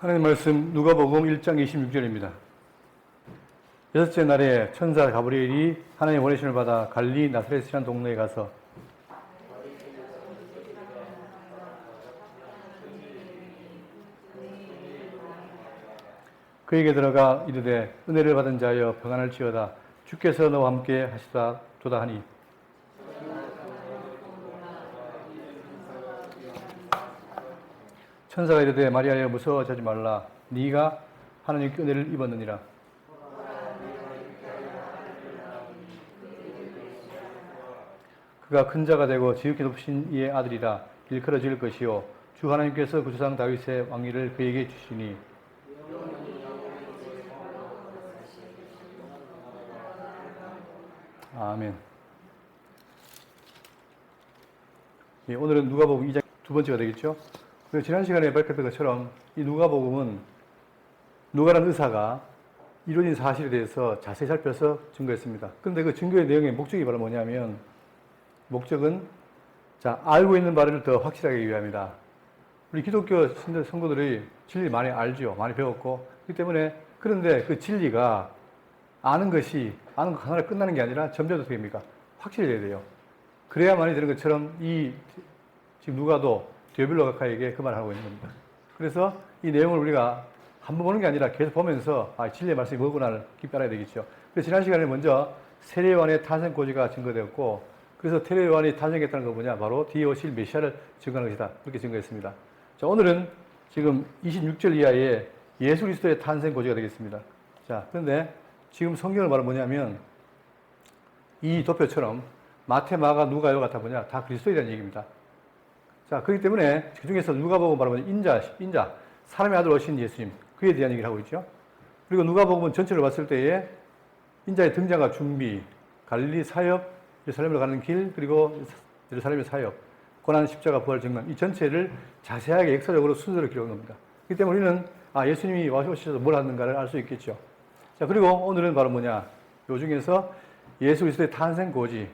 하나님 말씀 누가복음 1장 26절입니다. 여섯째 날에 천사 가브리엘이 하나님의 원하심을 받아 갈릴리 나사렛이라는 동네에 가서 그에게 들어가 이르되 은혜를 받은 자여 평안을 지어다 주께서 너와 함께 하시다 도다 하니 천사가 이르되 마리아여 무서워하지 말라 네가 하나님께 은혜를 입었느니라. 그가 큰 자가 되고 지극히 높으신 이의 아들이라 일컬어질 것이요 주 하나님께서 그 조상 다윗의 왕위를 그에게 주시니 아멘. 예, 오늘은 누가복음 2장 두 번째가 되겠죠. 지난 시간에 밝혔던 것처럼 이 누가복음은 누가라는 의사가 이루어진 사실에 대해서 자세히 살펴서 증거했습니다. 그런데 그 증거의 내용의 목적이 바로 뭐냐면 목적은 알고 있는 바를 더 확실하게 하기 위함이다. 우리 기독교 성도들이 진리 많이 알죠. 많이 배웠고 그렇기 때문에 그런데 그 진리가 아는 거 하나로 끝나는 게 아니라 점점 어떻게 됩니까? 확실해져야 돼요. 그래야만이 되는 것처럼 지금 누가도 디오빌로 각하에게 그 말을 하고 있는 겁니다. 그래서 이 내용을 우리가 한 번 보는 게 아니라 계속 보면서 진리의 말씀이 뭐구나를 깊이 알아야 되겠죠. 그래서 지난 시간에 먼저 세례요한의 탄생 고지가 증거되었고 그래서 세례요한이 탄생했다는 거 뭐냐? 바로 뒤에 오실 메시아를 증거하는 것이다. 그렇게 증거했습니다. 자, 오늘은 지금 26절 이하의 예수 그리스도의 탄생 고지가 되겠습니다. 자, 그런데 지금 성경을 말은 뭐냐면 이 도표처럼 마태, 마가, 누가요 같아 보냐? 다 그리스도에 대한 얘기입니다. 자, 그렇기 때문에 그 중에서 누가복음 말하면 인자, 사람의 아들 오신 예수님, 그에 대한 얘기를 하고 있죠. 그리고 누가복음은 전체를 봤을 때에 인자의 등장과 준비, 갈릴리 사역, 예루살렘으로 가는 길, 그리고 예루살렘의 사역, 고난, 십자가, 부활, 증명, 이 전체를 자세하게 역사적으로 순서로 기록한 겁니다. 그렇기 때문에 우리는 예수님이 오셔서 뭘 하는가를 알 수 있겠죠. 자, 그리고 오늘은 바로 뭐냐? 요 중에서 예수 그리스도의 탄생 고지,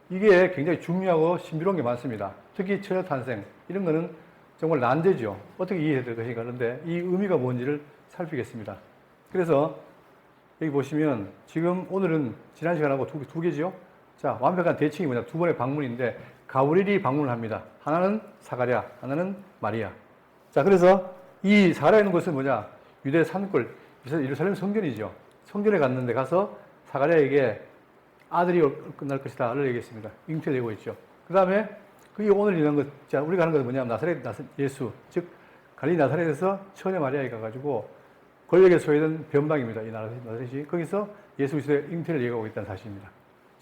이게 굉장히 중요하고 신비로운 게 많습니다. 특히 처녀 탄생, 이런 거는 정말 난제죠. 어떻게 이해해야 될 것인가. 그런데 이 의미가 뭔지를 살피겠습니다. 그래서 여기 보시면 지금 오늘은 지난 시간하고 두 개죠. 자, 완벽한 대칭이 뭐냐. 두 번의 방문인데 가브리엘이 방문을 합니다. 하나는 사가랴, 하나는 마리아. 자, 그래서 이 사가랴 있는 곳은 뭐냐. 유대 산골, 예루살렘 성전이죠. 성전에 갔는데 가서 사가랴에게 아들이 끝날 것이다를 얘기했습니다. 잉태를 얘기하고 있죠. 그 다음에 그게 오늘 일어난 것, 자, 우리가 하는 것은 뭐냐면 예수, 즉 갈릴리 나사렛에서 처녀 마리아에 가가지고 권력에 소외된 변방입니다. 이 나사렛이. 거기서 예수 그리스도의 잉태를 얘기하고 있다는 사실입니다.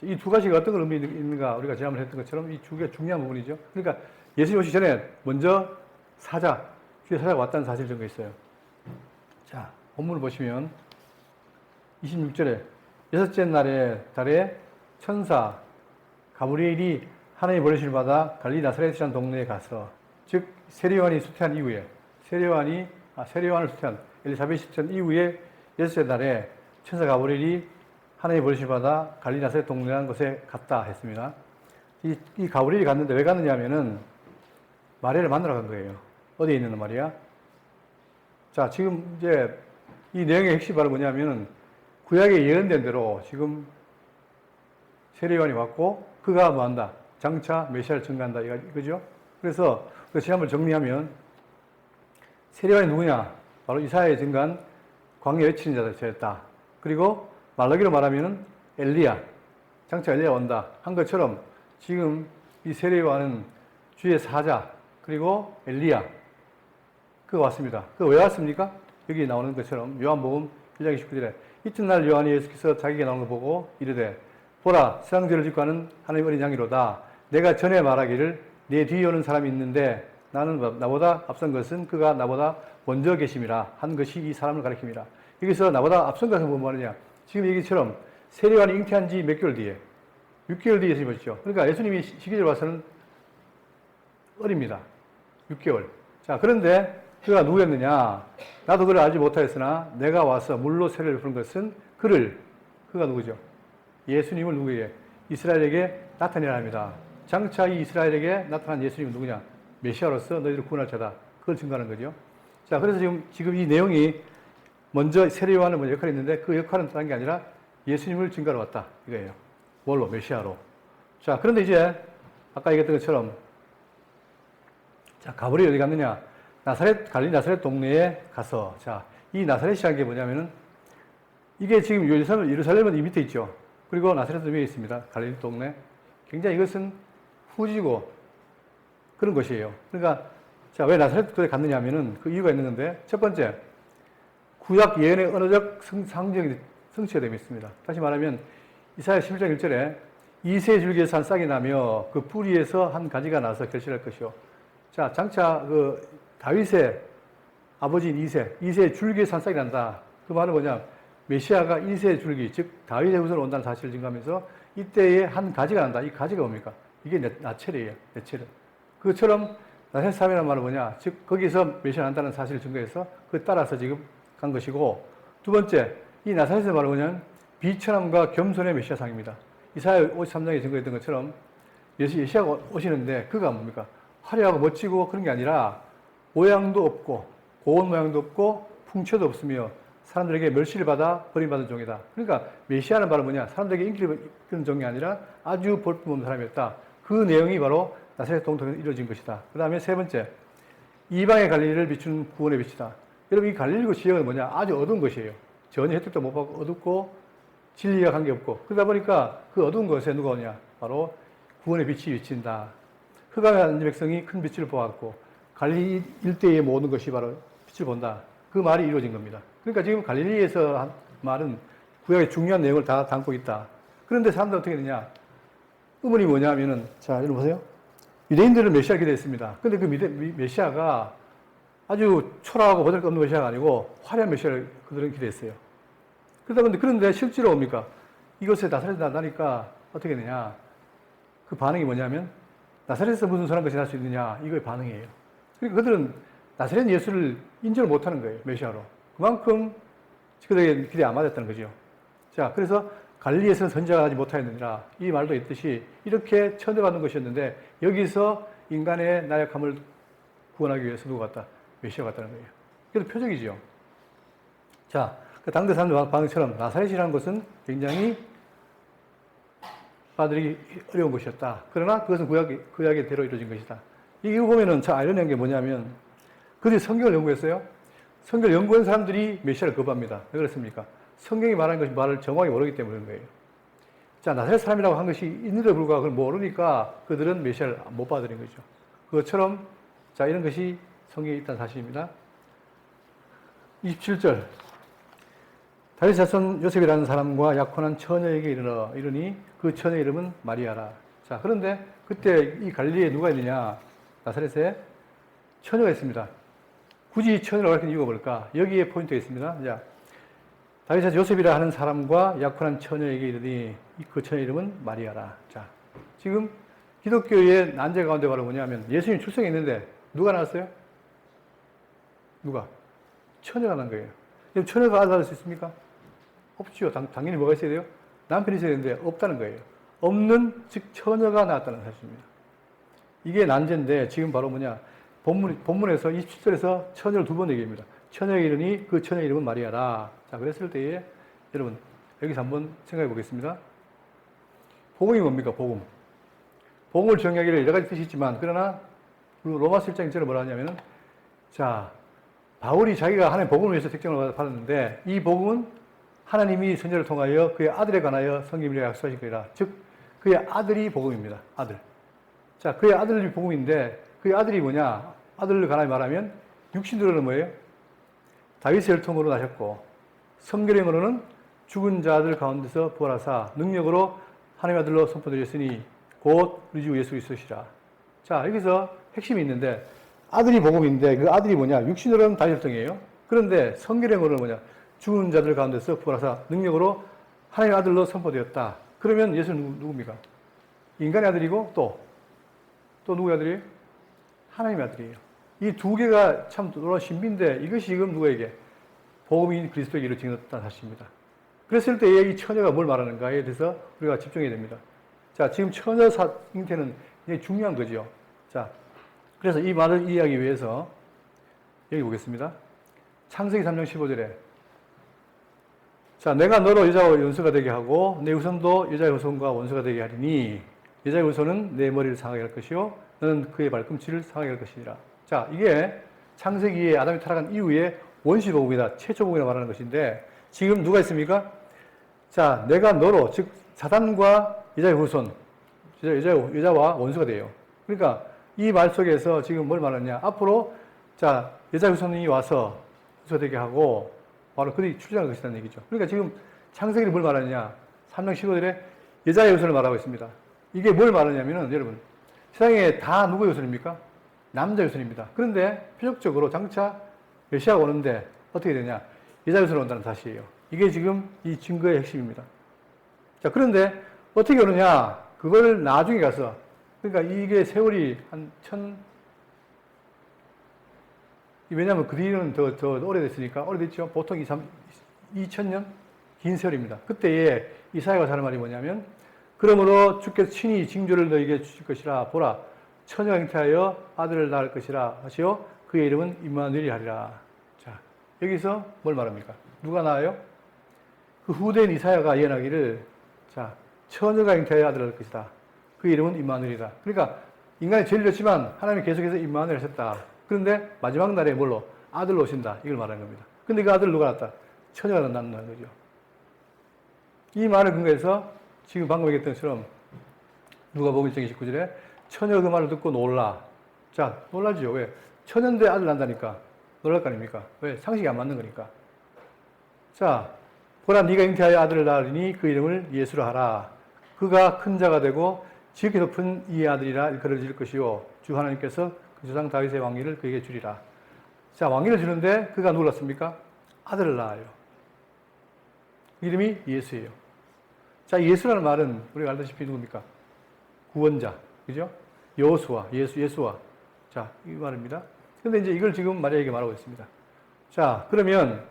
이 두 가지가 어떤 의미가 있는가 우리가 지난번에 했던 것처럼 이 두 개가 중요한 부분이죠. 그러니까 예수님 오시기 전에 먼저 주의 사자가 왔다는 사실 증거 있어요. 자, 본문을 보시면 26절에 여섯째 날의 달에 천사 가브리엘이 하나님의 보내심을 받아 갈릴리 나사렛이라는 동네에 가서 즉 세례요한이 수태한 이후에 세례요한을 수태한 엘리사벳이 수태한 이후에 여섯째 날에 천사 가브리엘이 하나님의 보내심을 받아 갈릴리 나사렛 동네라는 곳에 갔다 했습니다. 이 가브리엘이 갔는데 왜 갔느냐 하면은 마리아를 만나러 간 거예요. 어디에 있는 말이야? 자, 지금 이제 이 내용의 핵심이 바로 뭐냐면은 구약에 예언된 대로 지금 세례요한이 왔고 그가 뭐한다? 장차 메시아를 증거한다 이거죠. 그래서 지난번 정리하면 세례요한이 누구냐? 바로 이사야에 증거한 광야 외치는 자였다. 그리고 말라기로 말하면은 엘리야, 장차 엘리야 온다 한 것처럼 지금 이 세례요한은 주의 사자 그리고 엘리야 그가 왔습니다. 그가 왜 왔습니까? 여기 나오는 것처럼 요한복음 1장 29절에 이튿날 요한이 예수께서 자기에게 나오는 걸 보고 이르되 보라 세상 죄를 짓고 하는 하나님 어린 양이로다. 내가 전에 말하기를 내 뒤에 오는 사람이 있는데 나는 나보다 앞선 것은 그가 나보다 먼저 계심이라 한 것이 이 사람을 가리킵니다. 여기서 나보다 앞선 것은 뭐 말이냐. 지금 얘기처럼 세례요한이 잉태한 지 몇 개월 뒤에 6개월 뒤에 예수님이 오셨죠. 그러니까 예수님이 시기적으로 봐서는 어립니다. 6개월. 자, 그런데 그가 누구였느냐? 나도 그를 알지 못하였으나 내가 와서 물로 세례를 부른 것은 그가 누구죠? 예수님을 누구에게? 이스라엘에게 나타내야 합니다. 장차 이 이스라엘에게 나타난 예수님은 누구냐? 메시아로서 너희를 구원할 자다. 그걸 증거하는 거죠. 자, 그래서 지금 이 내용이 먼저 세례 요한은 먼저 역할이 있는데 그 역할은 다른 게 아니라 예수님을 증거하러 왔다. 이거예요. 뭘로? 메시아로. 자, 그런데 이제 아까 얘기했던 것처럼 자, 가버리 어디 갔느냐? 갈릴리 나사렛 동네에 가서 자, 이 나사렛이라는 게 뭐냐면은 이게 지금 예루살렘은 이 밑에 있죠. 그리고 나사렛은 위에 있습니다. 갈릴리 동네. 굉장히 이것은 후지고 그런 것이에요. 그러니까 자, 왜 나사렛에 갔느냐 하면은 그 이유가 있는 건데 첫 번째 구약 예언의 언어적 상징이 성취가 되어 있습니다. 다시 말하면 이사야 11장 1절에 이새 줄기에서 한 싹이 나며 그 뿌리에서 한 가지가 나서 결실할 것이요. 자, 장차 그 다윗의 아버지인 이세 줄기에서 한 싹이 난다. 그 말은 뭐냐? 메시아가 이세 줄기, 즉 다윗의 후손으로 온다는 사실을 증거하면서 이때에 한 가지가 난다. 이 가지가 뭡니까? 이게 나체르예요. 나체르. 그것처럼 나사렛 사람이라는 말은 뭐냐? 즉 거기서 메시아 난다는 사실을 증거해서 그 따라서 지금 간 것이고 두 번째 이 나사렛의 말은 뭐냐면 비천함과 겸손의 메시아상입니다. 이사야 53장에 증거했던 것처럼 메시아가 오시는데 그가 뭡니까? 화려하고 멋지고 그런 게 아니라 모양도 없고 고운 모양도 없고 풍채도 없으며 사람들에게 멸시를 받아 버림받은 종이다. 그러니까 메시아는 바로 뭐냐? 사람들에게 인기를 끄는 종이 아니라 아주 볼품없는 사람이었다. 그 내용이 바로 나사렛 동통에서 이루어진 것이다. 그 다음에 세 번째, 이방의 갈릴리를 비추는 구원의 빛이다. 여러분 이 갈릴리 지역은 뭐냐? 아주 어두운 것이에요. 전혀 혜택도 못 받고 어둡고 진리와 관계없고 그러다 보니까 그 어두운 것에 누가 오냐? 바로 구원의 빛이 비친다. 흑암에 앉은 백성이 큰 빛을 보았고 갈릴리 일대의 모든 것이 바로 빛을 본다. 그 말이 이루어진 겁니다. 그러니까 지금 갈릴리에서 한 말은 구약의 중요한 내용을 다 담고 있다. 그런데 사람들은 어떻게 되냐? 의문이 뭐냐 하면은 자, 여러분 보세요. 유대인들은 메시아를 기대했습니다. 근데 그 메시아가 아주 초라하고 보잘것없는 메시아가 아니고 화려한 메시아를 그들은 기대했어요. 그런데 실제로 뭡니까? 이것에 나사렛에 나타나니까 어떻게 되냐? 그 반응이 뭐냐면 나사렛에서 무슨 선한 것이 날 수 있느냐? 이거의 반응이에요. 그러니까 그들은 나사렛 예수를 인정을 못하는 거예요. 메시아로. 그만큼 그들에게 기대 안 맞았다는 거죠. 자, 그래서 갈릴리에서는 선지자가 하지 못하였느니라. 이 말도 있듯이 이렇게 천대받는 것이었는데 여기서 인간의 나약함을 구원하기 위해서 누가 왔다? 메시아가 왔다는 거예요. 그래서 표적이죠. 자, 그 당대 사람들 반응처럼 나사렛이라는 것은 굉장히 받아들이기 어려운 것이었다. 그러나 그것은 구약의 대로 이루어진 것이다. 이거 보면은 참 아이러니한 게 뭐냐면 그들이 성경을 연구했어요. 성경을 연구한 사람들이 메시아를 거부합니다. 왜 그렇습니까? 성경이 말하는 것이 말을 정확히 모르기 때문인 거예요. 자, 나사렛 사람이라고 한 것이 있는데도 불구하고 그걸 모르니까 그들은 메시아를 못 받아들인 거죠. 그것처럼 자, 이런 것이 성경에 있다는 사실입니다. 27절. 다윗 자손 요셉이라는 사람과 약혼한 처녀에게 이르니 그 처녀 이름은 마리아라. 자, 그런데 그때 이 갈릴리에 누가 있느냐? 나사렛에 처녀가 있습니다. 굳이 처녀라고 할 이유가 뭘까? 여기에 포인트가 있습니다. 자, 다윗 자손 요셉이라 하는 사람과 약혼한 처녀에게 이르니 그 처녀 이름은 마리아라. 자, 지금 기독교의 난제 가운데 바로 뭐냐면 예수님 출생이 있는데 누가 나왔어요? 누가? 처녀가 난 거예요. 그럼 처녀가 아들 낳을 수 있습니까? 없죠. 당연히 뭐가 있어야 돼요? 남편이 있어야 되는데 없다는 거예요. 없는, 즉 처녀가 나왔다는 사실입니다. 이게 난제인데 지금 바로 뭐냐? 본문에서 27절에서 처녀를 두 번 얘기합니다. 처녀에게 이르니 그 처녀 이름은 마리아라. 자, 그랬을 때에 여러분 여기서 한번 생각해 보겠습니다. 복음이 뭡니까? 복음. 복음을 정의하기를 여러 가지 뜻이 있지만 그러나 로마서 1장 1절에 뭐라 하냐면은 자, 바울이 자기가 하나님의 복음을 위해서 택정을 받았는데 이 복음은 하나님이 선지자를 통하여 그의 아들에 관하여 성경을 약속하신 거라. 즉 그의 아들이 복음입니다. 아들. 자, 그의 아들이 복음인데 그의 아들이 뭐냐? 아들을 가나이 말하면 육신으로는 뭐예요? 다윗의 혈통으로 나셨고 성결행으로는 죽은 자들 가운데서 부활하사 능력으로 하나님의 아들로 선포되셨으니 곧 우리 주 예수 그리스도시라. 자, 여기서 핵심이 있는데 아들이 복음인데 그 아들이 뭐냐? 육신으로는 다윗 혈통이에요. 그런데 성결행으로는 뭐냐? 죽은 자들 가운데서 부활하사 능력으로 하나님의 아들로 선포되었다. 그러면 예수는 누굽니까? 인간의 아들이고 또 누구의 아들이에요? 하나님의 아들이에요. 이 두 개가 참 놀라운 신비인데 이것이 지금 누구에게? 복음인 그리스도에게 이루어졌다는 사실입니다. 그랬을 때에 이 처녀가 뭘 말하는가에 대해서 우리가 집중해야 됩니다. 자, 지금 처녀 형태는 굉장히 중요한 거죠. 자, 그래서 이 말을 이해하기 위해서 여기 보겠습니다. 창세기 3장 15절에 자, 내가 너로 여자와 원수가 되게 하고 내 후손도 여자의 후손과 원수가 되게 하리니 여자의 후손은 내 머리를 상하게 할 것이요 너는 그의 발꿈치를 상하게 할 것이니라. 자, 이게 창세기에 아담이 타락한 이후에 원시복음이다. 최초복음이라 말하는 것인데 지금 누가 있습니까? 자, 내가 너로 즉 사단과 여자의 후손 여자와 원수가 돼요. 그러니까 이 말 속에서 지금 뭘 말하느냐? 앞으로 자, 여자의 후손이 와서 원수가 되게 하고 바로 그들이 출생할 것이라는 얘기죠. 그러니까 지금 창세기를 뭘 말하느냐? 3장 15절에 여자의 후손을 말하고 있습니다. 이게 뭘 말하냐면은 여러분 세상에 다 누구의 후손입니까? 남자의 후손입니다. 그런데 표적적으로 장차 메시아가 오는데 어떻게 되냐? 여자의 후손이 온다는 사실이에요. 이게 지금 이 증거의 핵심입니다. 자, 그런데 어떻게 오느냐? 그걸 나중에 가서 그러니까 이게 세월이 한 왜냐하면 그 뒤는 더 오래됐으니까, 오래됐죠? 보통 2000년? 긴 세월입니다. 그때에 이사야가 하는 말이 뭐냐면, 그러므로 주께서 친히 징조를 너에게 주실 것이라. 보라, 처녀가 잉태하여 아들을 낳을 것이라 하시오. 그의 이름은 임마누엘이 하리라. 자, 여기서 뭘 말합니까? 누가 낳아요? 그 후대인 이사야가 예언하기를, 자, 처녀가 잉태하여 아들을 낳을 것이다. 그의 이름은 임마누엘이다. 그러니까 인간이 죄를 졌지만 하나님이 계속해서 임마누엘을 하셨다. 그런데 마지막 날에 뭘로? 아들로 오신다. 이걸 말하는 겁니다. 근데 그 아들을 누가 낳았다? 처녀가 낳는다는 거죠. 이 말을 근거해서 지금 방금 얘기했던 것처럼 누가복음 1장 29절에 처녀가 그 말을 듣고 놀라. 자, 놀라죠. 왜? 처녀인데 아들 낳는다니까. 놀랄 거 아닙니까? 왜? 상식이 안 맞는 거니까. 자, 보라 네가 잉태하여 아들을 낳으리니 그 이름을 예수라 하라. 그가 큰 자가 되고 지극히 높은 이의 아들이라 일컬을 지을 것이요 주 하나님께서 그 조상 다윗의 왕위를 그에게 주리라. 자, 왕위를 주는데 그가 누굴 낳습니까? 아들을 낳아요. 이름이 예수예요. 자, 예수라는 말은 우리가 알다시피 누굽니까? 구원자, 그죠? 여호수아, 예수와. 자, 이 말입니다. 근데 이제 이걸 지금 마리아에게 말하고 있습니다. 자, 그러면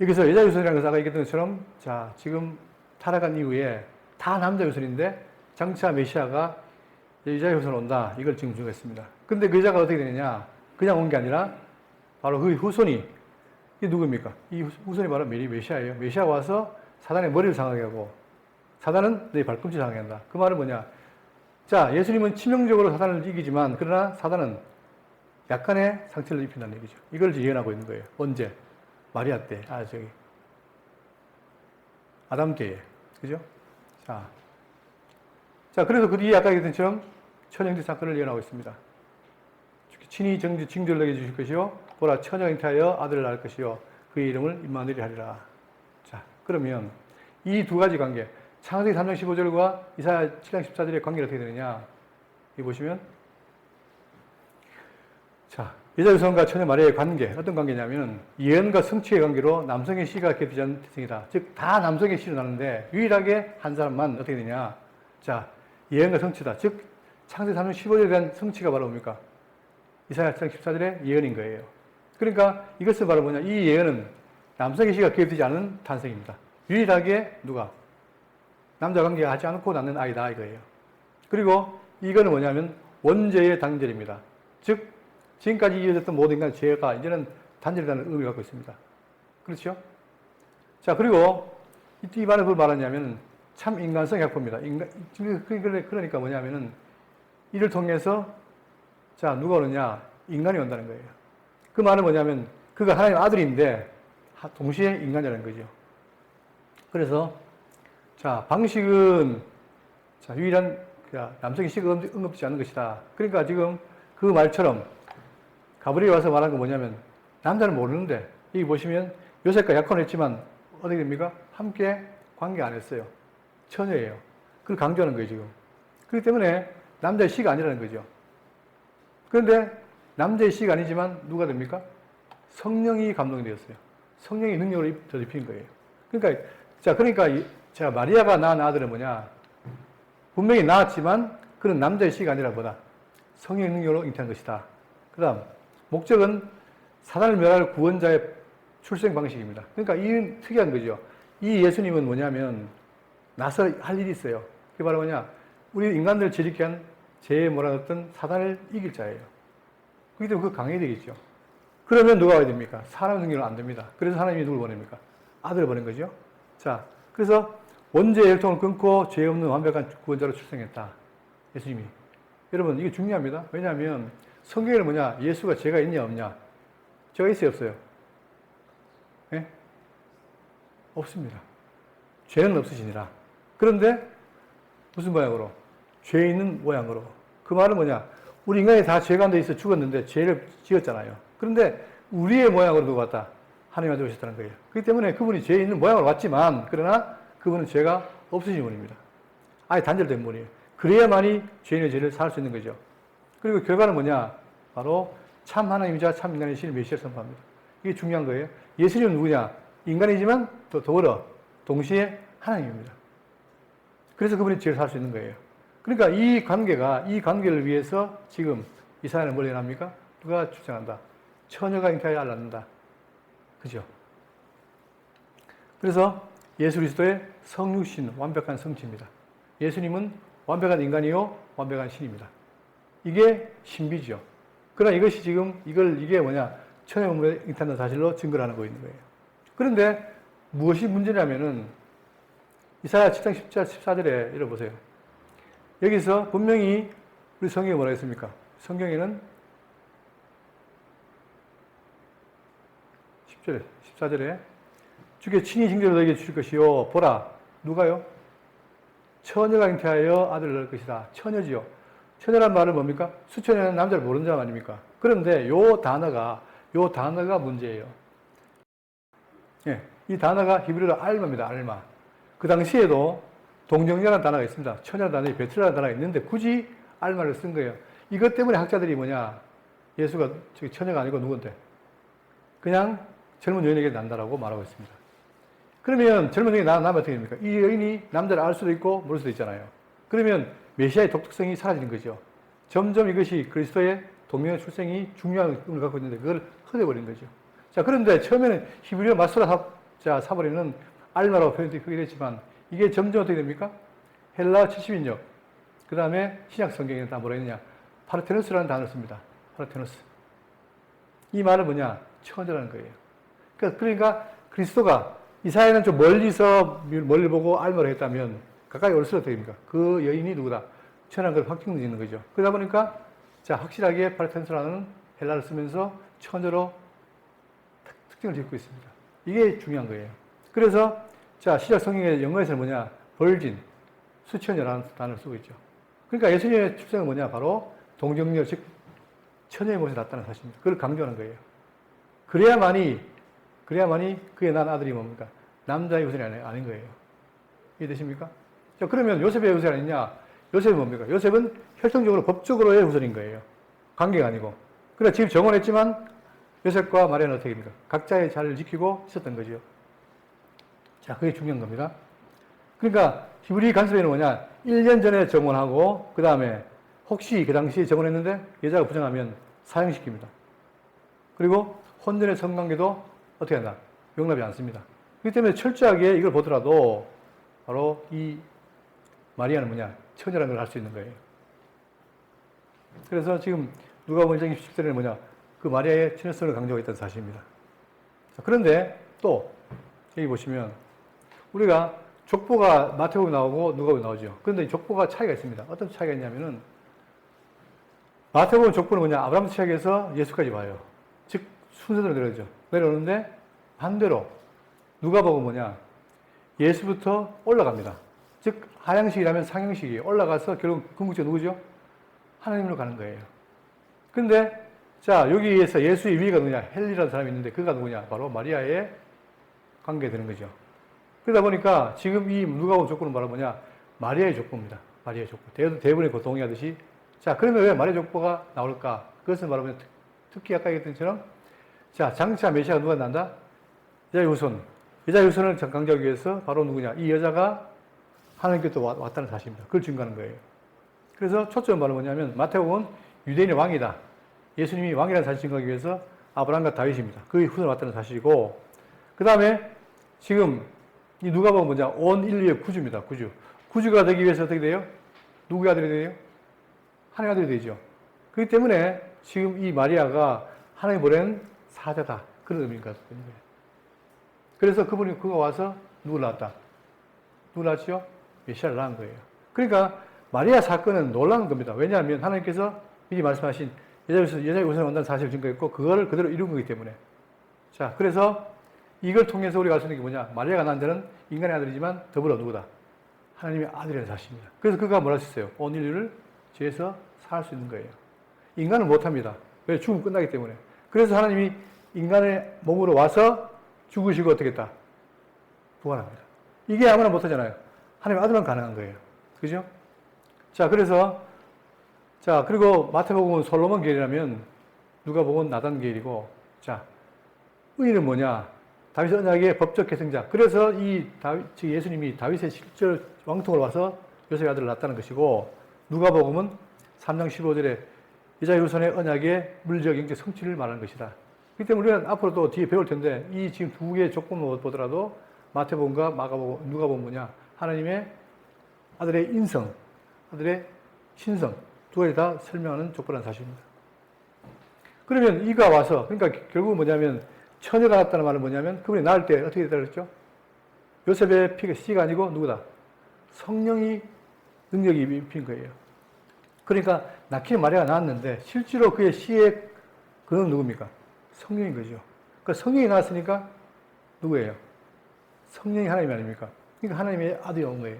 여기서 여자 유선이라는 것은 아까 얘기했던 것처럼 자, 지금 타락한 이후에 다 남자 유선인데 장차 메시아가 여자 유선 온다. 이걸 지금 주겠습니다. 근데 그 여자가 어떻게 되느냐? 그냥 온 게 아니라 바로 그 후손이 이게 누굽니까? 이 후손이 바로 메시아예요. 메시아가 와서 사단의 머리를 상하게 하고 사단은 내 발꿈치를 상하게 한다. 그 말은 뭐냐? 자, 예수님은 치명적으로 사단을 이기지만 그러나 사단은 약간의 상처를 입힌다는 얘기죠. 이걸 예언하고 있는 거예요. 언제? 마리아 때, 아담 때에. 그죠? 자, 그래서 그 뒤에 아까 얘기했던 것처럼 처녀 사건을 예언하고 있습니다. 친히 징조를 너에게 주실 것이요. 보라, 처녀가 잉태하여 아들을 낳을 것이요. 그의 이름을 임마누엘이 하리라. 자, 그러면 이 두 가지 관계, 창세기 3장 15절과 이사야 7장 14절의 관계가 어떻게 되느냐? 여기 보시면, 자, 여자 유선과 처녀 마리아의 관계, 어떤 관계냐면 예언과 성취의 관계로 남성의 씨가 겹치지 않는 특성이다. 즉, 다 남성의 씨로 나는데 유일하게 한 사람만 어떻게 되냐? 자, 예언과 성취다. 즉, 창세기 3장 15절에 대한 성취가 바로 뭡니까? 이사야 7장 14절의 예언인 거예요. 그러니까 이것은 바로 뭐냐? 이 예언은 남성의 씨가 겹치지 않은 탄생입니다. 유일하게 누가? 남자 관계가 하지 않고 낳는 아이다 이거예요. 그리고 이거는 뭐냐면 원죄의 단절입니다. 즉, 지금까지 이어졌던 모든 인간의 죄가 이제는 단절이라는 의미를 갖고 있습니다. 그렇죠? 자, 그리고 이 말은 뭘 말하냐면 참 인간성의 약포입니다. 그러니까 뭐냐면은 이를 통해서 자, 누가 오느냐? 인간이 온다는 거예요. 그 말은 뭐냐면 그가 하나님 아들인데 동시에 인간이라는 거죠. 그래서 자, 방식은 자, 유일한 남성의 씨가 언급되지 않는 것이다. 그러니까 지금 그 말처럼 가브리엘이 와서 말한 건 뭐냐면 남자는 모르는데 여기 보시면 요셉과 약혼을 했지만 어떻게 됩니까? 함께 관계 안 했어요. 처녀예요. 그걸 강조하는 거예요, 지금. 그렇기 때문에 남자의 씨가 아니라는 거죠. 그런데 남자의 씨가 아니지만 누가 됩니까? 성령이 감동이 되었어요. 성령의 능력을 입힌 거예요. 그러니까 제가 마리아가 낳은 아들은 뭐냐? 분명히 낳았지만 그는 남자의 씨가 아니라 뭐다? 성령의 능력으로 잉태한 것이다. 그 다음 목적은 사단을 멸할 구원자의 출생 방식입니다. 그러니까 이 특이한 거죠. 이 예수님은 뭐냐면 나서 할 일이 있어요. 그게 바로 뭐냐? 우리 인간들을 지리게 한 죄에 몰아넣었던 사단을 이길 자예요. 그렇기 때문에 그거 강해야 되겠죠. 그러면 누가 와야 됩니까? 사람 성경은 안 됩니다. 그래서 하나님이 누굴 보냅니까? 아들을 보낸 거죠. 자, 그래서 원죄의 혈통을 끊고 죄 없는 완벽한 구원자로 출생했다. 예수님이. 여러분, 이게 중요합니다. 왜냐하면 성경에는 뭐냐? 예수가 죄가 있냐, 없냐? 죄가 있어요, 없어요? 예? 없습니다. 죄는 없으시니라. 그런데 무슨 모양으로? 죄 있는 모양으로. 그 말은 뭐냐? 우리 인간이 다 죄가 안 돼 있어 죽었는데 죄를 지었잖아요. 그런데 우리의 모양으로 누가 왔다? 하나님 아들 오셨다는 거예요. 그렇기 때문에 그분이 죄 있는 모양으로 왔지만, 그러나 그분은 죄가 없으신 분입니다. 아예 단절된 분이에요. 그래야만이 죄인의 죄를 살 수 있는 거죠. 그리고 결과는 뭐냐? 바로 참 하나님이자 참 인간이신 메시아를 선포합니다. 이게 중요한 거예요. 예수님은 누구냐? 인간이지만 또 더불어 동시에 하나님입니다. 그래서 그분이 죄를 살 수 있는 거예요. 그러니까 이 관계를 위해서 지금 이 사연을 뭘 해납니까? 누가 주장한다? 처녀가 잉태하여 알 낳는다. 그죠? 그래서 예수 그리스도의 성육신, 완벽한 성취입니다. 예수님은 완벽한 인간이요, 완벽한 신입니다. 이게 신비죠. 그러나 이것이 지금, 이게 뭐냐? 처녀 몸에 잉태한다는 사실로 증거를 하는 거 있는 거예요. 그런데 무엇이 문제냐면은, 이사야 7장 10절, 14절에 읽어보세요. 여기서 분명히 우리 성경에 뭐라 했습니까? 성경에는 10절에, 14절에 주께 친히 징조로 너에게 주실 것이요. 보라, 누가요? 처녀가 잉태하여 아들을 낳을 것이다. 처녀지요. 처녀란 말은 뭡니까? 수처녀는 남자를 모르는 사람 아닙니까? 그런데 요 단어가 문제예요. 예, 이 단어가 히브리어로 알마입니다. 알마. 그 당시에도 동정녀라는 단어가 있습니다. 처녀라는 단어에 베트라는 단어가 있는데 굳이 알마를 쓴 거예요. 이것 때문에 학자들이 뭐냐? 예수가 처녀가 아니고 누군데? 그냥 젊은 여인에게 난다라고 말하고 있습니다. 그러면 젊은 여인이 나면 어떻게 됩니까? 이 여인이 남자를 알 수도 있고 모를 수도 있잖아요. 그러면 메시아의 독특성이 사라지는 거죠. 점점 이것이 그리스도의 동명의 출생이 중요한 의미를 갖고 있는데 그걸 헛되어버린 거죠. 자, 그런데 처음에는 히브리어 마소라 사버리는 알마라고 표현이 됐지만 이게 점점 어떻게 됩니까? 헬라 70인역, 그 다음에 신약 성경에는 다 뭐라 했느냐? 파르테노스라는 단어를 씁니다. 파르테노스. 이 말은 뭐냐? 처녀라는 거예요. 그러니까 그리스도가 이사야는 좀 멀리 보고 알마를 했다면 가까이 올수록 어떻게 됩니까? 그 여인이 누구다? 처녀라는 걸 확증짓는 거죠. 그러다 보니까 자, 확실하게 파르테노스라는 헬라를 쓰면서 처녀로 특징을 짓고 있습니다. 이게 중요한 거예요. 그래서 자, 시작 성경의 영어에서는 뭐냐? 벌진, 수처녀라는 단어를 쓰고 있죠. 그러니까 예수님의 출생은 뭐냐? 바로 동정녀, 즉 처녀의 모습이 났다는 사실입니다. 그걸 강조하는 거예요. 그래야만이 그의 난 아들이 뭡니까? 남자의 후손이 아닌 거예요. 이해되십니까? 자, 그러면 요셉의 후손이 아니냐? 요셉은 뭡니까? 요셉은 혈통적으로 법적으로의 후손인 거예요. 관계가 아니고. 그러나 지금 정언했지만 요셉과 마리아는 어떻게 됩니까? 각자의 자리를 지키고 있었던 거죠. 자, 그게 중요한 겁니다. 그러니까 히브리 간섭에는 뭐냐? 1년 전에 정언하고 그 다음에 혹시 그 당시에 정언했는데 여자가 부정하면 사형시킵니다. 그리고 혼전의 성관계도 어떻게 한다? 용납이 않습니다. 그렇기 때문에 철저하게 이걸 보더라도 바로 이 마리아는 뭐냐? 처녀라는 걸 알 수 있는 거예요. 그래서 지금 누가복음 1장 27절에는 뭐냐? 그 마리아의 처녀성을 강조하고 있다는 사실입니다. 자, 그런데 또 여기 보시면 우리가 족보가 마태복음에 나오고 누가복음에 나오죠. 그런데 족보가 차이가 있습니다. 어떤 차이가 있냐면은 마태복음 족보는 뭐냐? 아브라함 시작해서 예수까지 와요. 즉 순서대로 내려오는데 반대로 누가복음 뭐냐? 예수부터 올라갑니다. 즉 하향식이라면 상향식이 올라가서 결국 궁극적으로 누구죠? 하나님으로 가는 거예요. 근데 자, 여기에서 예수의 위가 누구냐? 헬리라는 사람이 있는데 그가 누구냐? 바로 마리아의 관계되는 거죠. 그러다 보니까 지금 이 누가복음 족보는 바로 뭐냐? 마리아의 족보입니다. 마리아의 족보. 대부분이 동의하듯이. 자, 그러면 왜 마리아 족보가 나올까? 그것은 바로 뭐냐? 특히 아까 얘기했던 것처럼 자, 장차 메시아가 누가 난다? 여자의 후손. 여자의 후손을 강조하기 위해서 바로 누구냐? 이 여자가 하나님께서 왔다는 사실입니다. 그걸 증거하는 거예요. 그래서 초점은 바로 뭐냐면 마태복음은 유대인의 왕이다. 예수님이 왕이라는 사실을 증거하기 위해서 아브라함과 다윗입니다. 그의 후손을 왔다는 사실이고 그 다음에 지금 이 누가복음은 뭐냐? 온 인류의 구주입니다. 구주가 되기 위해서 어떻게 돼요? 누구의 아들이 돼요? 하나님의 아들이 되죠. 그렇기 때문에 지금 이 마리아가 하나님 보낸 사자다. 그런 의미인 것 같거든요. 그래서 그가 와서 누굴 낳았다? 누굴 낳았죠? 메시아를 낳은 거예요. 그러니까 마리아 사건은 놀라운 겁니다. 왜냐하면 하나님께서 미리 말씀하신 여자의 우선에 온다는 사실을 증거했고 그거를 그대로 이룬 거기 때문에. 자, 그래서 이걸 통해서 우리가 알 수 있는 게 뭐냐? 마리아가 낳은 자는 인간의 아들이지만 더불어 누구다? 하나님의 아들이라는 사실입니다. 그래서 그가 뭐라 했어요? 온 인류를 죄에서 살 수 있는 거예요. 인간은 못합니다. 왜? 죽으면 끝나기 때문에. 그래서 하나님이 인간의 몸으로 와서 죽으시고 어떻게 했다? 부활합니다. 이게 아무나 못하잖아요. 하나님의 아들만 가능한 거예요. 그죠? 자, 그래서, 자, 그리고 마태복음은 솔로몬 계율이라면 누가복음은 나단 계율이고, 자, 의인은 뭐냐? 다윗의 언약의 법적 계승자. 그래서 즉 예수님이 다윗의 실제 왕통을 와서 요셉의 아들을 낳았다는 것이고, 누가복음은 3장 15절에 이자의 후손의 언약의 물리적 영적 성취를 말하는 것이다. 그렇기 때문에 우리는 앞으로 또 뒤에 배울 텐데, 이 지금 두 개의 조건을 보더라도 마태복음과 마가복음, 누가복음 뭐냐? 하나님의 아들의 인성, 아들의 신성, 두 가지 다 설명하는 족보라는 사실입니다. 그러면 이가 와서, 그러니까 결국은 뭐냐면, 처녀가 낳았다는 말은 뭐냐면, 그분이 낳을 때 어떻게 됐다고 그랬죠? 요셉의 피가 씨가 아니고 누구다? 성령이 능력이 입힌 거예요. 그러니까 낳기는 마리아가 낳았는데, 실제로 그의 씨의 그는 누굽니까? 성령인 거죠. 그러니까 성령이 나왔으니까 누구예요? 성령이 하나님 아닙니까? 그러니까 하나님의 아들이 온 거예요.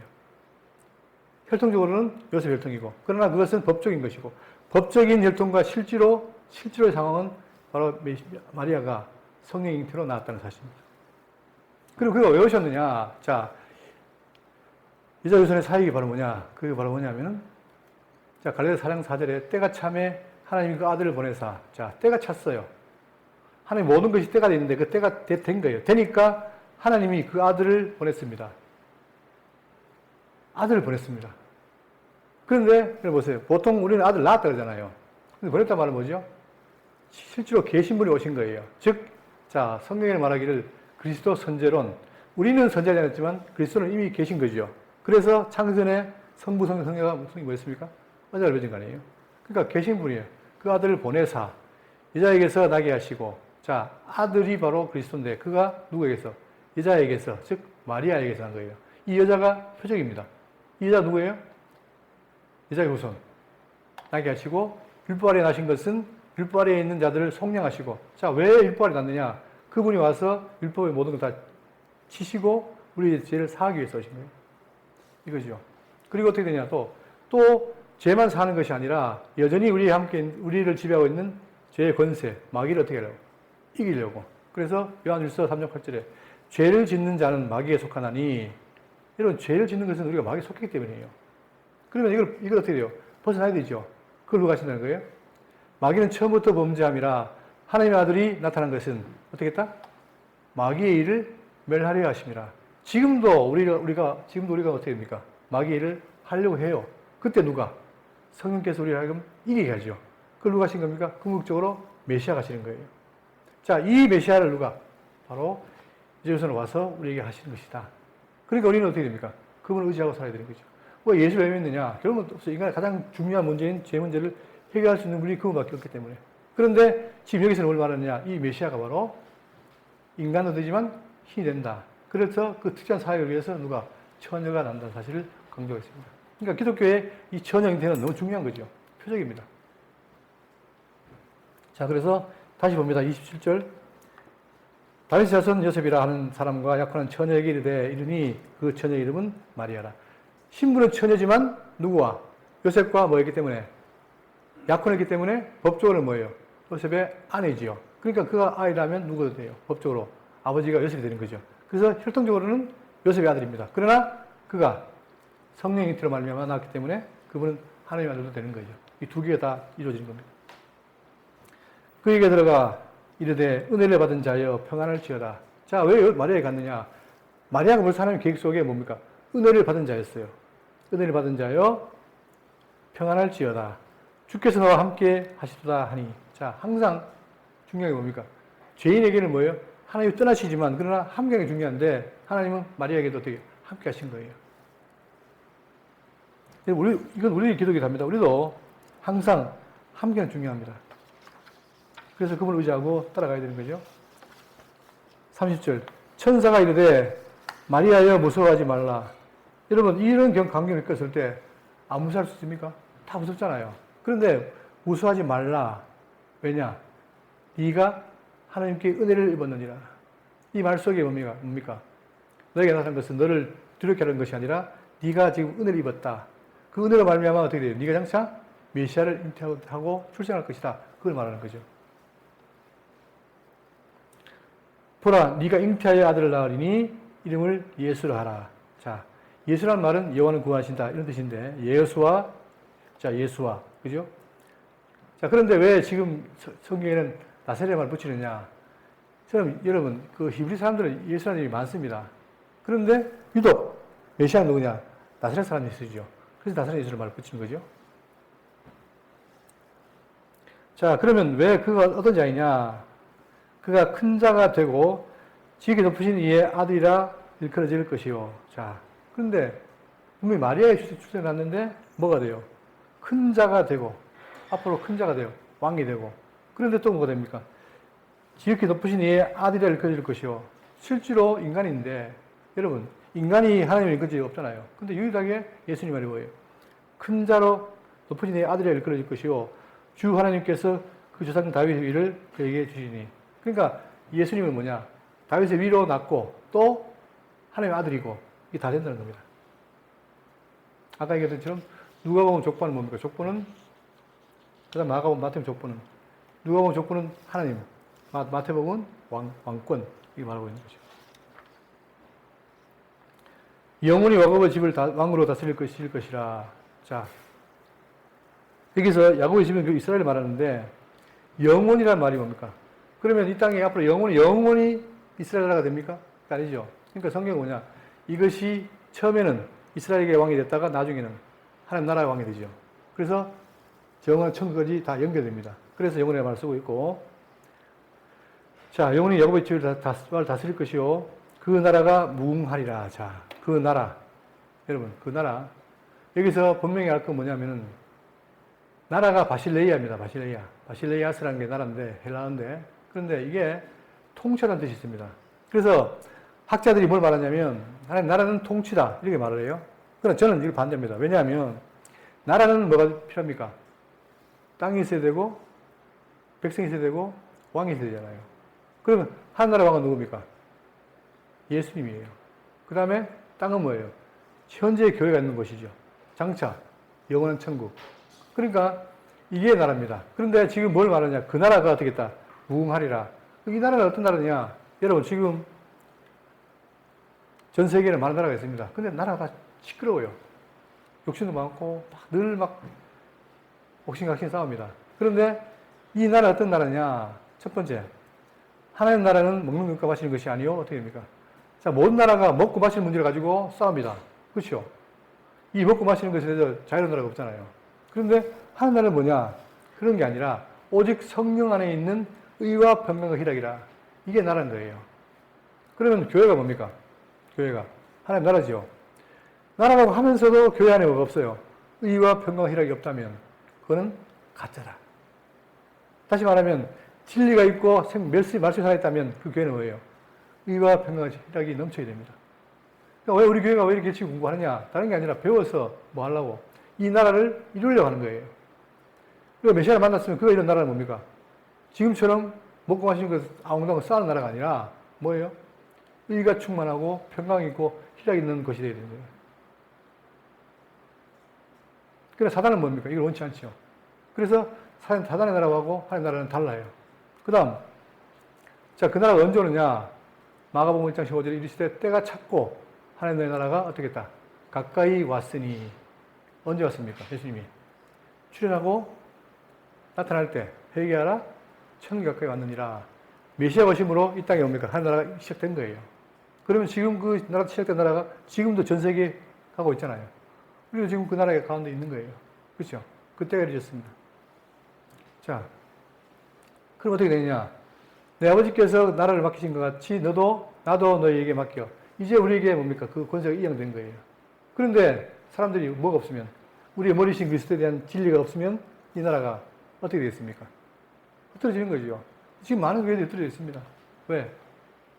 혈통적으로는 요셉 혈통이고, 그러나 그것은 법적인 것이고, 법적인 혈통과 실제로의 상황은 바로 마리아가 성령의 잉태로 나왔다는 사실입니다. 그리고 그가 왜 오셨느냐? 자, 이자 유선의 사역이 바로 뭐냐? 그게 바로 뭐냐면은, 자, 갈라디아 4장 4절에 때가 참에 하나님이 그 아들을 보내사, 자, 때가 찼어요. 하나님 모든 것이 때가 있는데 그 때가 된 거예요. 되니까 하나님이 그 아들을 보냈습니다. 아들을 보냈습니다. 그런데, 보세요. 보통 우리는 아들 낳았다 그러잖아요. 근데 보냈단 말은 뭐죠? 실제로 계신 분이 오신 거예요. 즉, 자, 성경에 말하기를 그리스도 선제론, 우리는 선제하지 않았지만 그리스도는 이미 계신 거죠. 그래서 창세전에 성부, 성령, 성녀가 무슨 뭐였습니까? 언약을 맺은 거 아니에요? 그러니까 계신 분이에요. 그 아들을 보내사 여자에게서 나게 하시고, 자, 아들이 바로 그리스도인데 그가 누구에게서? 여자에게서, 즉 마리아에게서 한 거예요. 이 여자가 표적입니다. 이 여자 누구예요? 여자의 후손. 나게 하시고, 율법 아래 나신 것은 율법 아래에 있는 자들을 속량하시고, 자, 왜 율법 아래 났느냐? 그분이 와서 율법의 모든 걸 다 치시고 우리의 죄를 사하기 위해서 오신 거예요. 이거죠. 그리고 어떻게 되냐? 또 죄만 사는 것이 아니라 여전히 우리를 지배하고 있는 죄의 권세, 마귀를 어떻게 하려고? 이기려고. 그래서 요한일서 3장 8절에 죄를 짓는 자는 마귀에 속하나니, 여러분, 죄를 짓는 것은 우리가 마귀에 속했기 때문이에요. 그러면 이걸 어떻게 돼요? 벗어나야 되죠. 그걸 누가 하신다는 거예요? 마귀는 처음부터 범죄함이라 하나님의 아들이 나타난 것은 어떻게 했다? 마귀의 일을 멸하려 하심이라. 지금도 우리가 어떻게 됩니까? 마귀의 일을 하려고 해요. 그때 누가? 성령께서 우리를 하여금 이기게 하죠. 그걸 누가 하신 겁니까? 궁극적으로 메시아가 하시는 거예요. 자, 이 메시아를 누가? 바로 이제부터는 와서 우리에게 하시는 것이다. 그러니까 우리는 어떻게 됩니까? 그분을 의지하고 살아야 되는 거죠. 왜 예수를 왜 믿느냐? 결국은 인간의 가장 중요한 문제인 죄 문제를 해결할 수 있는 분이 그분밖에 없기 때문에. 그런데 지금 여기서는 뭘 말하느냐? 이 메시아가 바로 인간은 되지만 힘이 된다. 그래서 그 특정한 사역을 위해서 누가? 처녀가 난다는 사실을 강조했습니다. 그러니까 기독교의 이 처녀 형태는 너무 중요한 거죠. 표적입니다. 자, 그래서 다시 봅니다. 27절. 다윗의 자손 요셉이라 하는 사람과 약혼한 처녀에게 이르니 그 처녀 이름은 마리아라. 신부는 처녀지만 누구와? 요셉과 뭐였기 때문에? 약혼했기 때문에 법적으로 뭐예요? 요셉의 아내지요. 그러니까 그가 아이라면 누구도 돼요? 법적으로. 아버지가 요셉이 되는 거죠. 그래서 혈통적으로는 요셉의 아들입니다. 그러나 그가 성령의 잉태로 말미암아 낳았기 때문에 그분은 하나님의 아들도 되는 거죠. 이 두 개가 다 이루어지는 겁니다. 그에게 들어가 이르되 은혜를 받은 자여 평안을 지어라. 자, 왜 마리아에 갔느냐? 마리아가 벌써 하나님의 계획 속에 뭡니까? 은혜를 받은 자였어요. 은혜를 받은 자여 평안을 지어라. 주께서 너와 함께 하시도다 하니. 자, 항상 중요한 게 뭡니까? 죄인에게는 뭐예요? 하나님이 떠나시지만 그러나 함께하는 게 중요한데 하나님은 마리아에게도 어떻게 함께 하신 거예요. 이건 우리 기독이 답니다. 우리도 항상 함께하는 게 중요합니다. 그래서 그분을 의지하고 따라가야 되는 거죠. 30절. 천사가 이르되 마리아여 무서워하지 말라. 여러분 이런 광경을 겪었을 때 안 무서워할 수 있습니까? 다 무섭잖아요. 그런데 무서워하지 말라. 왜냐? 네가 하나님께 은혜를 입었느니라. 이 말 속에 뭡니까? 너에게 나타난 것은 너를 두렵게 하는 것이 아니라 네가 지금 은혜를 입었다. 그 은혜로 말미암아 어떻게 돼요? 네가 장차 메시아를 잉태하고 출생할 것이다. 그걸 말하는 거죠. 보라, 네가 잉태하여 아들을 낳으리니 이름을 예수라 하라. 자, 예수란 말은 여호와는 구하신다 이런 뜻인데 예수와 그죠? 자, 그런데 왜 지금 성경에는 나사렛 말을 붙이느냐? 여러분 그 히브리 사람들은 예수라는 이름이 많습니다. 그런데 유독 메시아는 누구냐? 나사렛 사람 예수죠. 그래서 나사렛 예수를 말을 붙인 거죠. 자, 그러면 왜 그가 어떤 자이냐? 그가 큰 자가 되고 지극히 높으신 이의 아들이라 일컬어질 것이요. 자, 그런데 분명히 마리아의 출생을 났는데 뭐가 돼요? 큰 자가 되고 앞으로 큰 자가 돼요. 왕이 되고. 그런데 또 뭐가 됩니까? 지극히 높으신 이의 아들이라 일컬어질 것이요. 실제로 인간인데 여러분 인간이 하나님을 일컬어질 적 없잖아요. 근데 유일하게 예수님 말이 뭐예요? 큰 자로 높으신 이의 아들이라 일컬어질 것이요. 주 하나님께서 그 조상 다윗의 위를 그에게 주시니. 그러니까 예수님은 뭐냐? 다윗의 위로 낳고 또 하나님의 아들이고 이게 다 된다는 겁니다. 아까 얘기했던 것처럼 누가복음 족보는 뭡니까? 족보는 그다음 마가복음 마태복음 족보는 누가복음 족보는 하나님, 마태복음은 왕권 이렇게 말하고 있는 거죠. 영원히 야곱의 집을 왕으로 다스릴 것이라. 자, 여기서 야곱의 집은 그 이스라엘을 말하는데 영원이란 말이 뭡니까? 그러면 이 땅에 앞으로 영원히 이스라엘 나라가 됩니까? 아니죠. 그러니까 성경은 뭐냐? 이것이 처음에는 이스라엘의 왕이 됐다가 나중에는 하나님 나라의 왕이 되죠. 그래서 영원 천국까지 다 연결됩니다. 그래서 영원의 말을 쓰고 있고, 자, 영원히 야곱의 집을 다스릴 것이요. 그 나라가 무궁하리라. 자, 그 나라. 여러분, 그 나라. 여기서 분명히 알 건 뭐냐면은, 나라가 바실레이아입니다. 바실레이아스라는 게 나라인데, 헬라어인데, 그런데 이게 통치라는 뜻이 있습니다. 그래서 학자들이 뭘 말하냐면, 하나님 나라는 통치다. 이렇게 말을 해요. 그러나 저는 이걸 반대합니다. 왜냐하면, 나라는 뭐가 필요합니까? 땅이 있어야 되고, 백성이 있어야 되고, 왕이 있어야 되잖아요. 그러면 하나나라 왕은 누굽니까? 예수님이에요. 그 다음에 땅은 뭐예요? 현재 교회가 있는 곳이죠. 장차 영원한 천국. 그러니까 이게 나라입니다. 그런데 지금 뭘 말하냐? 그 나라가 어떻게 했다? 무궁하리라. 이 나라는 어떤 나라냐? 여러분 지금 전 세계에는 많은 나라가 있습니다. 근데 나라가 다 시끄러워요. 욕심도 많고 늘 막 옥신각신 싸웁니다. 그런데 이 나라 어떤 나라냐? 첫 번째, 하나님 나라는 먹는 것과 마시는 것이 아니요. 어떻게 됩니까? 자, 모든 나라가 먹고 마시는 문제를 가지고 싸웁니다. 그렇죠? 이 먹고 마시는 것에 대해서 자유로운 나라가 없잖아요. 그런데 하나님 나라는 뭐냐? 그런 게 아니라 오직 성령 안에 있는 의와 평강과 희락이라. 이게 나라인 거예요. 그러면 교회가 뭡니까? 교회가 하나님 나라지요. 나라라고 하면서도 교회 안에 뭐가 없어요? 의와 평강과 희락이 없다면 그거는 가짜다. 다시 말하면 진리가 있고 말씀이 살아있다면 그 교회는 뭐예요? 의와 평강과 희락이 넘쳐야 됩니다. 그러니까 왜 우리 교회가 왜 이렇게 지금 공부하느냐? 다른 게 아니라 배워서 뭐 하려고? 이 나라를 이루려고 하는 거예요. 그리고 메시아를 만났으면 그가 이런 나라는 뭡니까? 지금처럼 먹고 마시는 것 아웅다웅 쌓는 나라가 아니라 뭐예요? 의가 충만하고 평강이 있고 희락이 있는 것이 되어야 되는 거예요. 그래서 사단은 뭡니까? 이걸 원치 않죠. 그래서 사단의 나라하고 하나님의 나라는 달라요. 그 다음, 자, 그 나라가 언제 오느냐? 마가복음 1장 15절에 이르시되 때가 찼고 하나님의 나라가 어떻게 했다? 가까이 왔으니. 언제 왔습니까? 예수님이 출현하고 나타날 때 회개하라 천국이 가까이 왔느니라. 메시아 오심으로 이 땅에 옵니까? 하나님 나라가 시작된 거예요. 그러면 지금 그 나라 시작된 나라가 지금도 전 세계에 가고 있잖아요. 우리도 지금 그 나라의 가운데 있는 거예요. 그렇죠? 그때가 이루어졌습니다. 자, 그럼 어떻게 되느냐? 내 아버지께서 나라를 맡기신 것 같이 나도 너희에게 맡겨. 이제 우리에게 뭡니까? 그 권세가 이양된 거예요. 그런데 사람들이 뭐가 없으면, 우리의 머리신 그리스도에 대한 진리가 없으면 이 나라가 어떻게 되겠습니까? 흩어지는 거죠. 지금 많은 교회들이 흩어져 있습니다. 왜?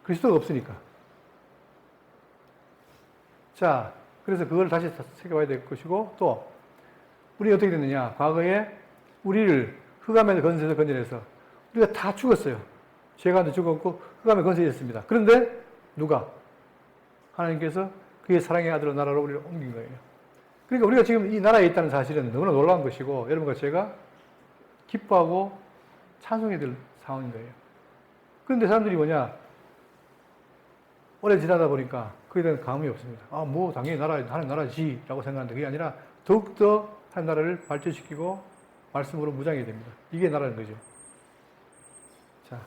그리스도가 없으니까. 자, 그래서 그걸 다시 새겨봐야 될 것이고, 또, 우리 어떻게 됐느냐. 과거에 우리를 흑암의 건세에서 건져내서 우리가 다 죽었어요. 죄가한테 죽었고, 흑암의 건세에 있었습니다. 그런데, 누가? 하나님께서 그의 사랑의 아들로 나라로 우리를 옮긴 거예요. 그러니까 우리가 지금 이 나라에 있다는 사실은 너무나 놀라운 것이고, 여러분과 제가 기뻐하고 찬송해야 될 상황인 거예요. 그런데 사람들이 뭐냐? 오래 지나다 보니까 그에 대한 감흥이 없습니다. 아, 뭐, 당연히 하나님 나라지. 라고 생각하는데 그게 아니라 더욱더 하나님 나라를 발전시키고 말씀으로 무장해야 됩니다. 이게 나라는 거죠. 자,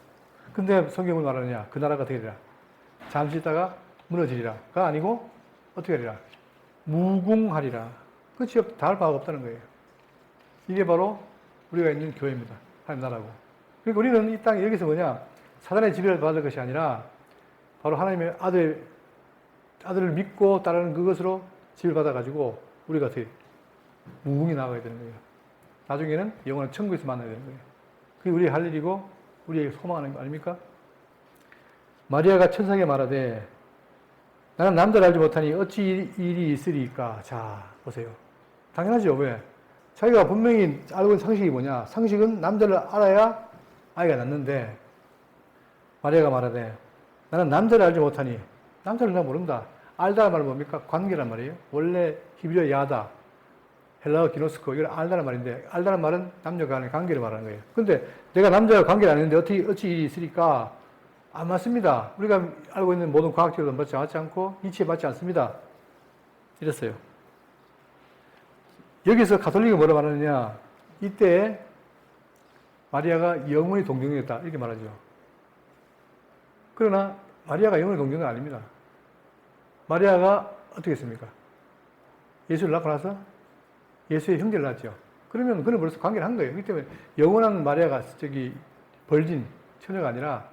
근데 성경을 말하느냐? 그 나라가 어떻게 되리라? 잠시 있다가 무너지리라.가 아니고 어떻게 하리라? 무궁하리라. 끝이 다할 바가 없다는 거예요. 이게 바로 우리가 있는 교회입니다. 하나님 나라고. 그러니까 우리는 이 땅에 여기서 뭐냐? 사단의 지배를 받을 것이 아니라 바로 하나님의 아들을 믿고 따르는 그것으로 지배를 받아가지고 우리가 어떻게 무궁히 나아가야 되는 거예요. 나중에는 영원한 천국에서 만나야 되는 거예요. 그게 우리의 할 일이고 우리에게 소망하는 거 아닙니까? 마리아가 천사에게 말하되 나는 남자를 알지 못하니 어찌 일이 있으리까? 자, 보세요. 당연하죠. 왜? 자기가 분명히 알고 있는 상식이 뭐냐? 상식은 남자를 알아야 아이가 낳는데 마리아가 말하되 나는 남자를 알지 못하니 남자를 내가 모른다. 알다는 말은 뭡니까? 관계란 말이에요. 원래 히브리어 야다, 헬라어 기노스코 이걸 알다는 말인데 알다는 말은 남녀 간의 관계를 말하는 거예요. 근데 내가 남자와 관계를 안 했는데 어찌 일이 있으리까? 안 맞습니다. 우리가 알고 있는 모든 과학적으로 맞지 않고 이치에 맞지 않습니다. 이랬어요. 여기서 가톨릭이 뭐라 말하느냐? 이때 마리아가 영원히 동정이었다 이렇게 말하죠. 그러나 마리아가 영원히 동정은 아닙니다. 마리아가 어떻게 했습니까? 예수를 낳고 나서 예수의 형제를 낳았죠. 그러면 그는 벌써 관계를 한 거예요. 그렇기 때문에 영원한 마리아가 벌진 처녀가 아니라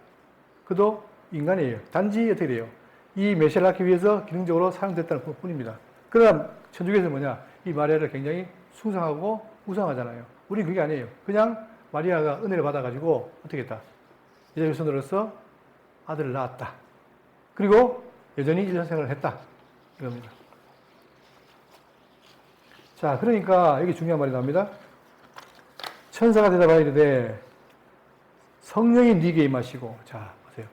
그도 인간이에요. 단지 어떻게 돼요? 이 메시아를 낳기 위해서 기능적으로 사용됐다는 뿐입니다. 그러나 천주교에서 뭐냐? 이 마리아를 굉장히 숭상하고 우상하잖아요. 우리는 그게 아니에요. 그냥 마리아가 은혜를 받아가지고 어떻게 했다? 여자 유선으로서 아들을 낳았다. 그리고 여전히 일상생활을 했다. 이겁니다. 자, 그러니까 여기 중요한 말이 나옵니다. 천사가 대답하여 이르되 성령이 네게 임하시고, 자 보세요.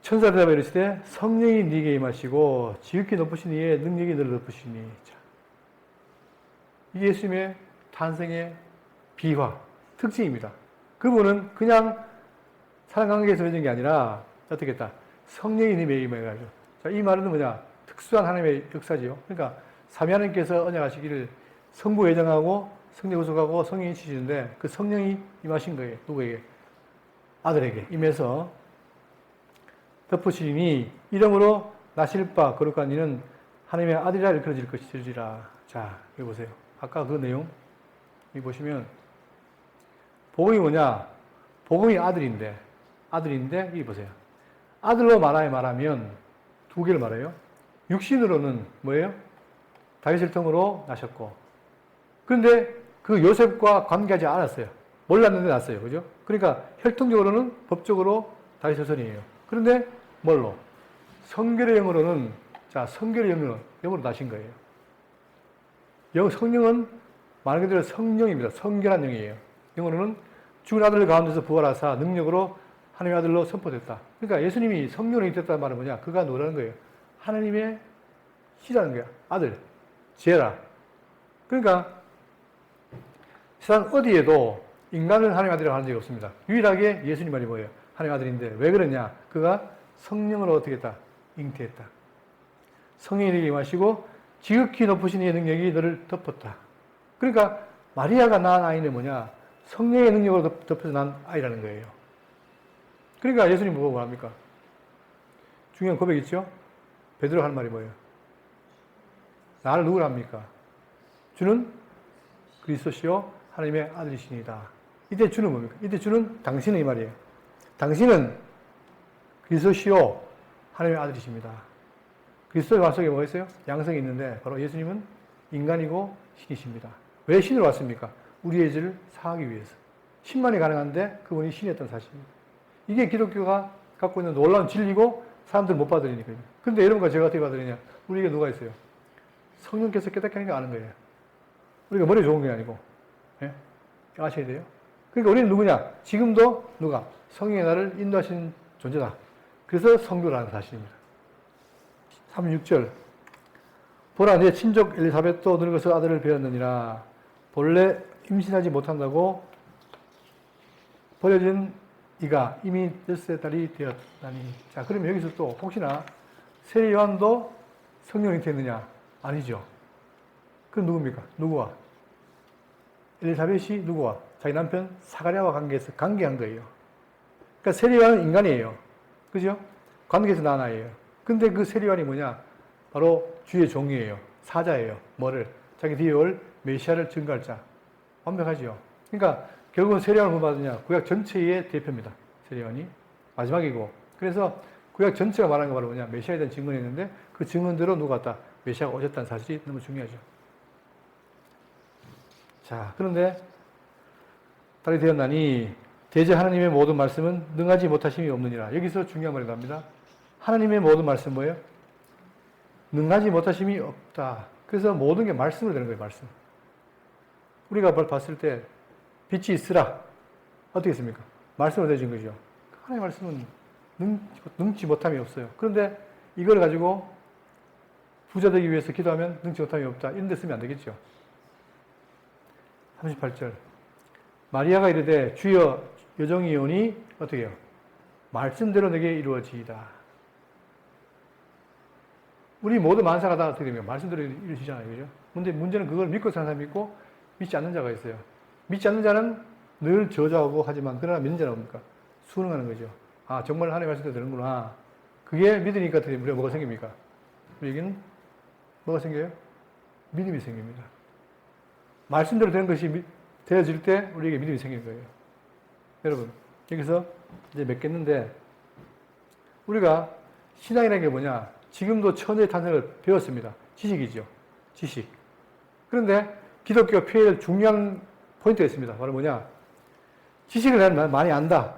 천사가 대답하여 이르시되 성령이 네게 임하시고 지극히 높으신 이의 능력이 너를 덮으시니. 자, 이게 예수님의 탄생의 비화, 특징입니다. 그분은 그냥 사랑관계에서 맺은 게 아니라 어떻게 했다? 성령이 네 임해가지고. 자, 이 말은 뭐냐? 특수한 하나님의 역사지요. 그러니까 삼위 하나님께서 언약하시기를 성부 예정하고 성령 후속하고 성령이 치시는데 그 성령이 임하신 거예요. 누구에게? 아들에게 임해서 덮으시니 이름으로 나실 바 거룩한 이는 하나님의 아들이라 일컬어질 것이리라. 자, 여기 보세요. 아까 그 내용 여기 보시면 복음이 뭐냐? 복음이 아들인데 여기 보세요. 아들로 말하면 두 개를 말해요. 육신으로는 뭐예요? 다윗을 통으로 나셨고, 그런데 그 요셉과 관계하지 않았어요. 몰랐는데 났어요. 그죠? 그러니까 혈통적으로는 법적으로 다윗의 선이에요. 그런데 뭘로? 성결의 영으로는, 자, 성결의 영으로 나신 거예요. 성령은 말 그대로 성령입니다. 성결한 영이에요. 영으로는 죽은 아들 가운데서 부활하사 능력으로 하나님의 아들로 선포됐다. 그러니까 예수님이 성령이 됐다는 말은 뭐냐? 그가 누구라는 거예요? 하나님의 씨라는 거야. 아들. 제라. 그러니까 세상 어디에도 인간을 하나님의 아들이라고 하는 적이 없습니다. 유일하게 예수님 말이 뭐예요? 하나님의 아들인데 왜 그러냐? 그가 성령으로 어떻게 했다? 잉태했다. 성령이 내게 임하시고 지극히 높으신 이의 능력이 너를 덮었다. 그러니까 마리아가 낳은 아이는 뭐냐? 성령의 능력으로 덮여서 난 아이라는 거예요. 그러니까 예수님 뭐라고 합니까? 중요한 고백 있죠? 베드로가 하는 말이 뭐예요? 나를 누구라 합니까? 주는 그리스도시요 하나님의 아들이시니다. 이때 주는 뭡니까? 이때 주는 당신은 이 말이에요. 당신은 그리스도시요 하나님의 아들이십니다. 그리스도의 말 속에 뭐가 있어요? 양성이 있는데 바로 예수님은 인간이고 신이십니다. 왜 신으로 왔습니까? 우리의 죄를 사하기 위해서. 10만이 가능한데 그분이 신이었던 사실입니다. 이게 기독교가 갖고 있는 놀라운 진리고 사람들 못 받아들이니까요. 근데 여러분과 제가 어떻게 받아들이냐? 우리에게 누가 있어요? 성령께서 깨닫게 하는 게 아는 거예요. 우리가 머리 좋은 게 아니고. 예? 아셔야 돼요. 그러니까 우리는 누구냐? 지금도 누가? 성령이 나를 인도하신 존재다. 그래서 성도라는 사실입니다. 36절. 보라, 내 친족 엘리사벳도 늙어서 아들을 배웠느니라. 본래 임신하지 못한다고 버려진 이가 이미 10세 되었다니. 자, 그러면 여기서 또 혹시나 세례 요한도 성령이 됐느냐? 아니죠. 그건 누굽니까? 누구와? 엘리사벳이 누구와? 자기 남편 사가랴와 관계해서 관계한 거예요. 그러니까 세례 요한은 인간이에요. 그죠? 관계에서 낳은 아이예요. 근데 그 세례 요한이 뭐냐? 바로 주의 종이에요. 사자예요. 뭐를? 자기 뒤에 올 메시아를 증거할 자. 완벽하죠. 그러니까 결국은 세례 요한을 뭐 받느냐? 구약 전체의 대표입니다. 세례 요한이. 마지막이고. 그래서 구약 전체가 말하는 거 바로 뭐냐? 메시아에 대한 증언이 있는데 그 증언대로 누가 왔다? 메시아가 오셨다는 사실이 너무 중요하죠. 자, 그런데 딸이 되었나니 대제 하나님의 모든 말씀은 능하지 못하심이 없느니라. 여기서 중요한 말이 나옵니다. 하나님의 모든 말씀 뭐예요? 능하지 못하심이 없다. 그래서 모든 게 말씀으로 되는 거예요. 말씀. 우리가 봤을 때 빛이 있으라. 어떻게 했습니까? 말씀으로 되어진 거죠. 하나님의 말씀은 능치 못함이 없어요. 그런데 이걸 가지고 부자 되기 위해서 기도하면 능치 못함이 없다. 이런 데 쓰면 안 되겠죠. 38절. 마리아가 이르되 주여 여종이 오니 어떻게 해요? 말씀대로 내게 이루어지이다. 우리 모두 만사가 다 어떻게 됩니까? 말씀대로 이루어지잖아요. 그죠? 근데 문제는 그걸 믿고 사는 사람이 있고 믿지 않는 자가 있어요. 믿지 않는 자는 늘 저주하고 하지만 그러나 믿는 자는 뭡니까? 순응하는 거죠. 아, 정말 하나님의 말씀대로 되는구나. 그게 믿으니까 어떻게 우리가 뭐가 생깁니까? 우리에게는 뭐가 생겨요? 믿음이 생깁니다. 말씀대로 되는 것이 되어질 때 우리에게 믿음이 생기는 거예요. 여러분, 여기서 이제 맺겠는데, 우리가 신앙이라는 게 뭐냐? 지금도 천의 탄생을 배웠습니다. 지식이죠. 지식. 그런데 기독교 표현의 중요한 포인트가 있습니다. 바로 뭐냐? 지식을 나는 많이 안다.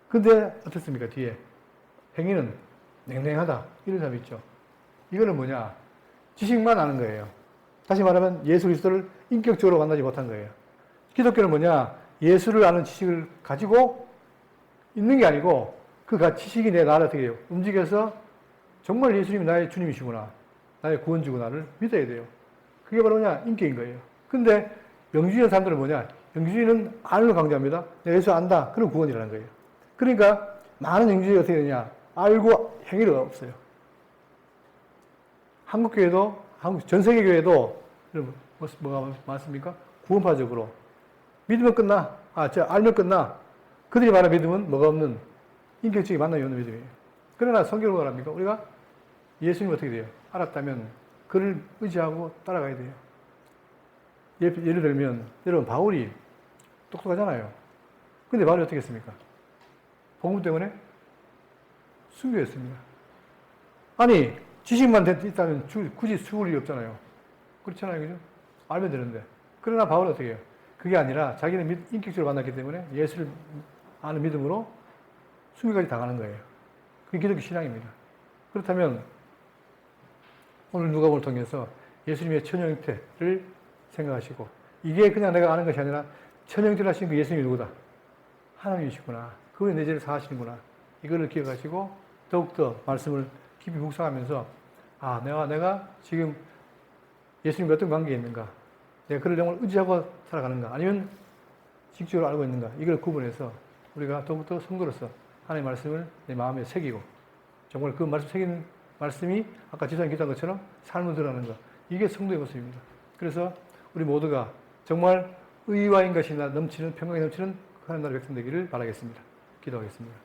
근데 어떻습니까? 뒤에. 행위는 냉랭하다. 이런 사람이 있죠. 이거는 뭐냐? 지식만 아는 거예요. 다시 말하면 예수 그리스도를 인격적으로 만나지 못한 거예요. 기독교는 뭐냐? 예수를 아는 지식을 가지고 있는 게 아니고 그 지식이 내 나를 어떻게 해요? 움직여서 정말 예수님이 나의 주님이시구나. 나의 구원주구나를 믿어야 돼요. 그게 바로 뭐냐? 인격인 거예요. 근데 영주주의 사람들은 뭐냐? 영주주의는 알을 강조합니다. 내가 예수 안다. 그런 구원이라는 거예요. 그러니까 많은 영주주의가 어떻게 되냐? 알고 행위가 없어요. 한국교회도, 전 세계교회도 뭐가 많습니까? 구원파적으로. 믿으면 끝나. 알면 끝나. 그들이 말하는 믿음은 뭐가 없는 인격적인 만남이 없는 믿음이에요. 그러나 성경은 뭐랍니까? 우리가 예수님 어떻게 돼요? 알았다면 그를 의지하고 따라가야 돼요. 예를 들면 여러분 바울이 똑똑하잖아요. 근데 바울이 어떻게 했습니까? 복음 때문에 순교했습니다. 아니 지식만 있다면 굳이 죽을 일이 없잖아요. 그렇잖아요. 그죠? 알면 되는데. 그러나 바울은 어떻게 해요? 그게 아니라 자기는 인격적으로 만났기 때문에 예수를 아는 믿음으로 순교까지 당하는 거예요. 그게 기독교 신앙입니다. 그렇다면 오늘 누가복음을 통해서 예수님의 천형태를 생각하시고 이게 그냥 내가 아는 것이 아니라 천형태를 하신 그 예수님이 누구다? 하나님이시구나. 그분이 내 죄를 사하시는구나. 이거를 기억하시고 더욱더 말씀을 깊이 묵상하면서 내가 지금 예수님과 어떤 관계에 있는가? 내가 그를 정말 의지하고 살아가는가? 아니면 직접으로 알고 있는가? 이걸 구분해서 우리가 더욱더 성도로서 하나님의 말씀을 내 마음에 새기고 정말 그 말씀 새기는 말씀이 아까 지사님 기도한 것처럼 삶을 드러나는 것. 이게 성도의 모습입니다. 그래서 우리 모두가 정말 의와인 것이 넘치는 평강이 넘치는 하나님 나라의 백성 되기를 바라겠습니다. 기도하겠습니다.